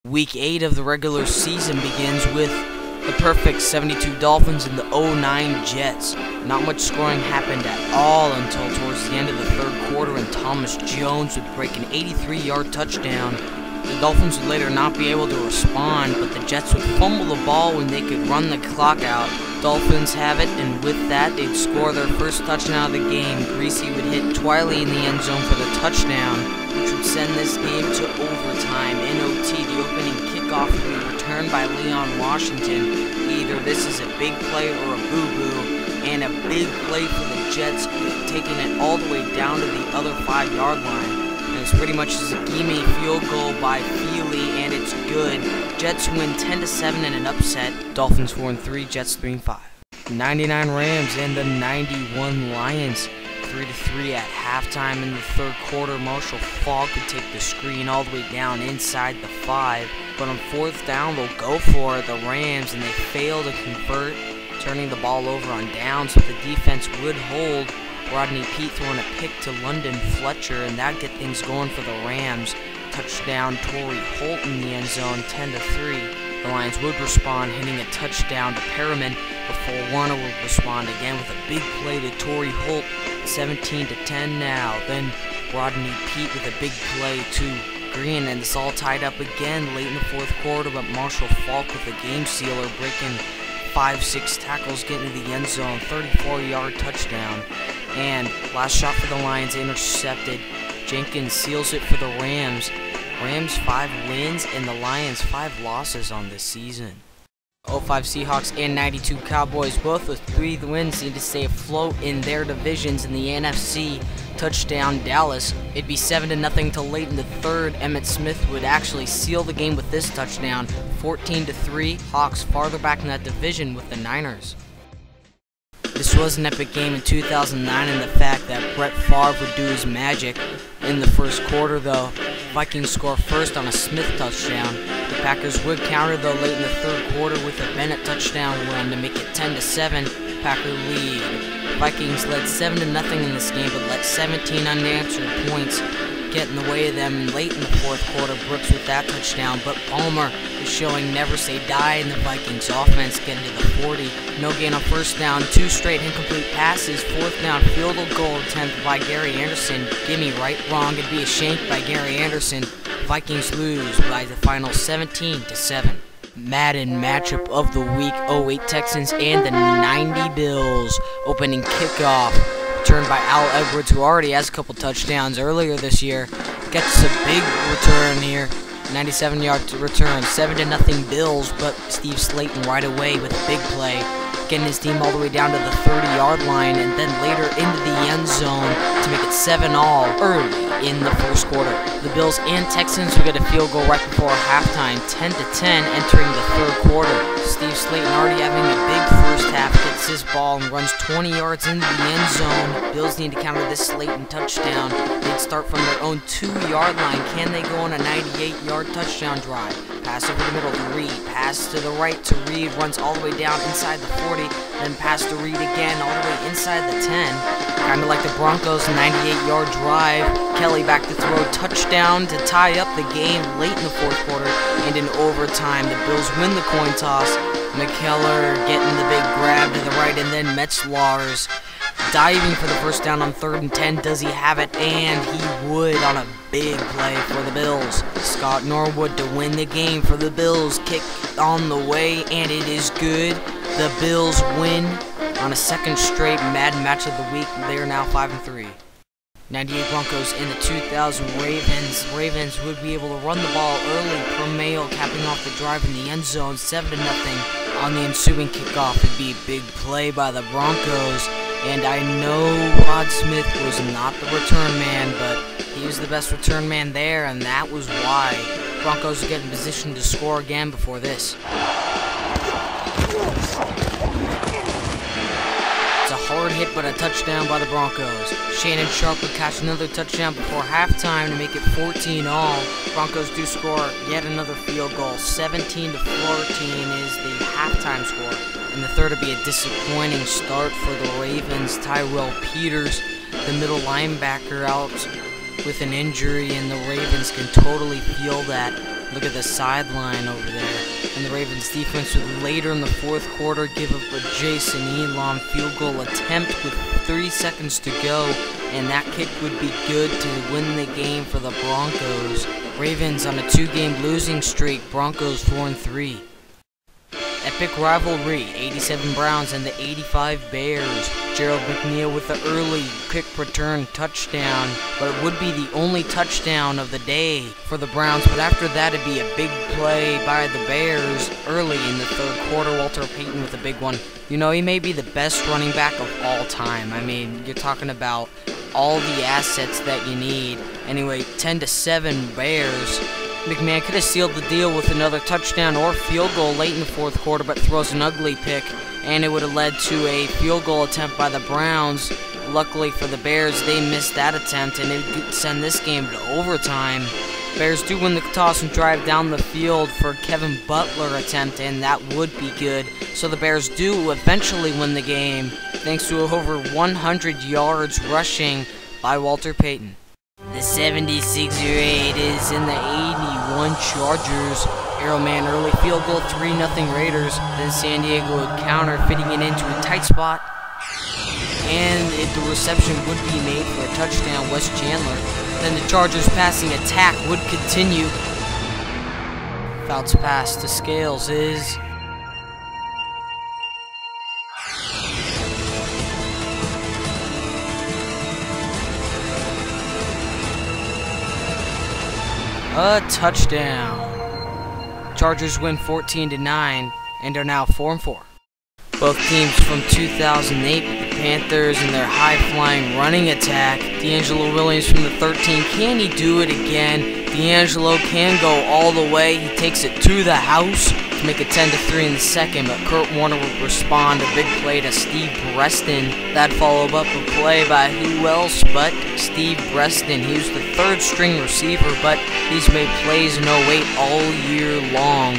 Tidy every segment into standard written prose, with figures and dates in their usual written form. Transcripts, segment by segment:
Week 8 of the regular season begins with the perfect 72 Dolphins and the 0-9 Jets. Not much scoring happened at all until towards the end of the third quarter, and Thomas Jones would break an 83-yard touchdown. The Dolphins would later not be able to respond, but the Jets would fumble the ball when they could run the clock out. Dolphins have it, and with that, they'd score their first touchdown of the game. Greasy would hit Twiley in the end zone for the touchdown, which would send this game to overtime. In OT, the opening kickoff would be returned by Leon Washington. Either this is a big play or a boo-boo, and a big play for the Jets, taking it all the way down to the other 5-yard line. And it's pretty much just a gimme field goal by Feely, and it's good. Jets win 10-7 in an upset. Dolphins 4-3, Jets 3-5. 99 Rams and the 91 Lions. 3-3 at halftime in the third quarter. Marshall Faulk could take the screen all the way down inside the 5, but on fourth down they'll go for the Rams, and they fail to convert, turning the ball over on downs. So the defense would hold. Rodney Peete throwing a pick to London Fletcher, and that'd get things going for the Rams. Touchdown, Torrey Holt in the end zone, 10-3. The Lions would respond, hitting a touchdown to Perriman before Warner would respond again with a big play to Torrey Holt, 17-10 now. Then Rodney Peete with a big play to Green, and it's all tied up again late in the fourth quarter, but Marshall Faulk with a game sealer, breaking 5-6 tackles, getting to the end zone, 34-yard touchdown. And last shot for the Lions intercepted. Jenkins seals it for the Rams. Rams 5 wins and the Lions 5 losses on this season. 05 Seahawks and 92 Cowboys, both with 3 wins, need to stay afloat in their divisions in the NFC. Touchdown Dallas. It'd be 7-0 till late in the third. Emmitt Smith would actually seal the game with this touchdown. 14-3. Hawks farther back in that division with the Niners. This was an epic game in 2009, and the fact that Brett Favre would do his magic in the first quarter, though. Vikings score first on a Smith touchdown. The Packers would counter, though, late in the third quarter with a Bennett touchdown run to make it 10-7. Packer lead. Vikings led 7-0 in this game, but let 17 unanswered points get in the way of them. Late in the fourth quarter, Brooks with that touchdown, but Palmer is showing never say die in the Vikings offense, getting to the 40. No gain on first down, 2 straight incomplete passes. Fourth down field goal attempt by Gary Anderson. Gimme right, wrong, it'd be a shank by Gary Anderson. Vikings lose by the final 17-7. Madden matchup of the week, 08 Texans and the 90 Bills. Opening kickoff, returned by Al Edwards, who already has a couple touchdowns earlier this year. Gets a big return here, 97-yard return, 7-0 Bills, but Steve Slayton right away with a big play, getting his team all the way down to the 30-yard line, and then later into the end zone to make it 7-all early in the first quarter. The Bills and Texans will get a field goal right before halftime, 10-10 entering the third quarter. Steve Slayton already having a big first half, gets his ball and runs 20 yards into the end zone. Bills need to counter this Slayton touchdown. They'd start from their own 2-yard line. Can they go on a 98-yard touchdown drive? Pass over the middle to Reed, pass to the right to Reed, runs all the way down inside the 40, then pass to Reed again all the way inside the 10. Kind of like the Broncos' 98-yard drive. Kelly back to throw, touchdown to tie up the game late in the fourth quarter, and in overtime the Bills win the coin toss. McKellar getting the big grab to the right, and then Metzlars diving for the first down on 3rd and 10. Does he have it? And he would on a big play for the Bills. Scott Norwood to win the game for the Bills. Kick on the way, and it is good. The Bills win on a second straight Madden match of the week. They are now 5-3. 98 Broncos and the 2000 Ravens. Ravens would be able to run the ball early. Permail capping off the drive in the end zone, 7-0. On the ensuing kickoff, it'd be a big play by the Broncos. And I know Rod Smith was not the return man, but he was the best return man there, and that was why. Broncos would get in position to score again before this. It's a hard hit, but a touchdown by the Broncos. Shannon Sharp would catch another touchdown before halftime to make it 14-all. Broncos do score yet another field goal. 17-14 is the halftime score. And the third would be a disappointing start for the Ravens. Tyrell Peters, the middle linebacker, out with an injury, and the Ravens can totally feel that. Look at the sideline over there. And the Ravens defense would later in the fourth quarter give up a Jason Elam field goal attempt with 3 seconds to go, and that kick would be good to win the game for the Broncos. Ravens on a 2-game losing streak, Broncos 4-3. Epic rivalry, 87 Browns and the 85 Bears. Gerald McNeil with the early quick return touchdown, but it would be the only touchdown of the day for the Browns. But after that, it'd be a big play by the Bears early in the third quarter. Walter Payton with a big one. You know, he may be the best running back of all time. I mean, you're talking about all the assets that you need. Anyway, 10-7 Bears. McMahon could have sealed the deal with another touchdown or field goal late in the fourth quarter, but throws an ugly pick, and it would have led to a field goal attempt by the Browns. Luckily for the Bears, they missed that attempt, and it would send this game to overtime. Bears do win the toss and drive down the field for Kevin Butler attempt, and that would be good. So the Bears do eventually win the game, thanks to over 100 yards rushing by Walter Payton. The 76er is in the 81 Chargers. Arrowman early field goal, 3-0 Raiders. Then San Diego would counter, fitting it into a tight spot. And the reception would be made for a touchdown, Wes Chandler. Then the Chargers' passing attack would continue. Fouts pass to Scales is a touchdown. Chargers win 14-9 and are now 4-4. Both teams from 2008, the Panthers and their high-flying running attack. D'Angelo Williams from the 13. Can he do it again? D'Angelo can go all the way. He takes it to the house to make it 10-3 in the second, but Kurt Warner would respond. A big play to Steve Breston. That followed up a play by who else but Steve Breston. He was the third-string receiver, but he's made plays in 08 all year long.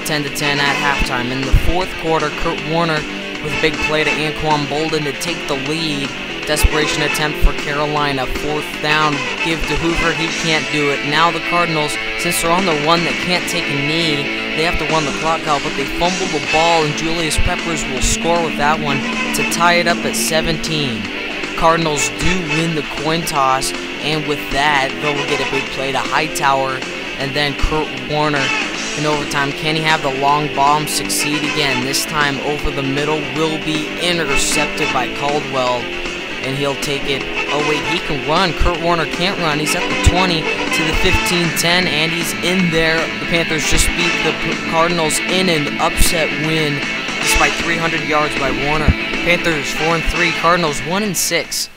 10-10 at halftime. In the fourth quarter, Kurt Warner with a big play to Anquan Bolden to take the lead. Desperation attempt for Carolina. Fourth down, give to Hoover. He can't do it. Now the Cardinals, since they're on the one that can't take a knee, they have to run the clock out, but they fumble the ball, and Julius Peppers will score with that one to tie it up at 17. Cardinals do win the coin toss, and with that, they'll get a big play to Hightower, and then Kurt Warner. In overtime, can he have the long bomb succeed again? This time over the middle will be intercepted by Caldwell, and he'll take it. Oh wait, he can run. Kurt Warner can't run. He's at the 20 to the 15-10, and he's in there. The Panthers just beat the Cardinals in an upset win despite 300 yards by Warner. Panthers 4-3, Cardinals 1-6.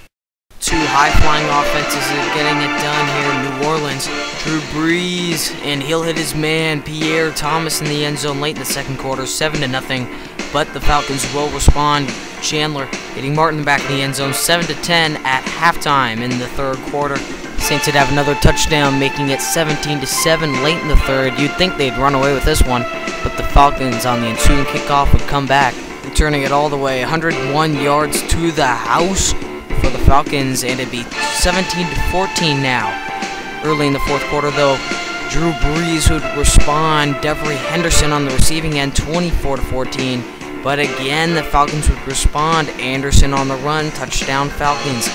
Two high-flying offenses are getting it done here in New Orleans. Drew Brees, and he'll hit his man, Pierre Thomas, in the end zone late in the second quarter, 7-0. But the Falcons will respond. Chandler hitting Martin back in the end zone, 7-10 at halftime in the third quarter. Saints would have another touchdown, making it 17-7 late in the third. You'd think they'd run away with this one, but the Falcons on the ensuing kickoff would come back, returning it all the way 101 yards to the house for the Falcons, and it'd be 17-14 now. Early in the fourth quarter, though, Drew Brees would respond. Devery Henderson on the receiving end, 24-14. But again, the Falcons would respond. Anderson on the run, touchdown Falcons.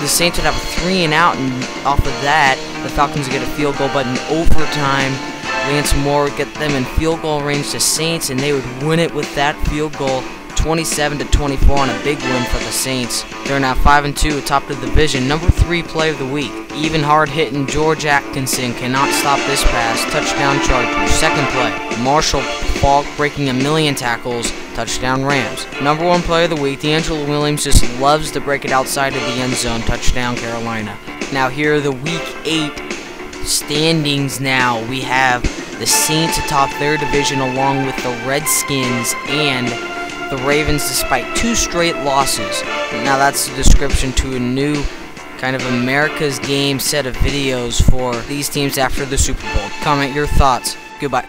The Saints would have a 3-and-out, and off of that, the Falcons would get a field goal, but in overtime, Lance Moore would get them in field goal range to Saints, and they would win it with that field goal, 27-24, on a big win for the Saints. They're now 5-2 atop the division. Number 3 play of the week. Even hard-hitting George Atkinson cannot stop this pass. Touchdown Chargers. Second play. Marshall Faulk breaking 1,000,000 tackles. Touchdown Rams. Number 1 play of the week. D'Angelo Williams just loves to break it outside of the end zone. Touchdown Carolina. Now here are the Week 8 standings now. We have the Saints atop their division along with the Redskins and the Ravens, despite 2 straight losses. Now that's the description to a new kind of America's Game set of videos for these teams after the Super Bowl. Comment your thoughts. Goodbye.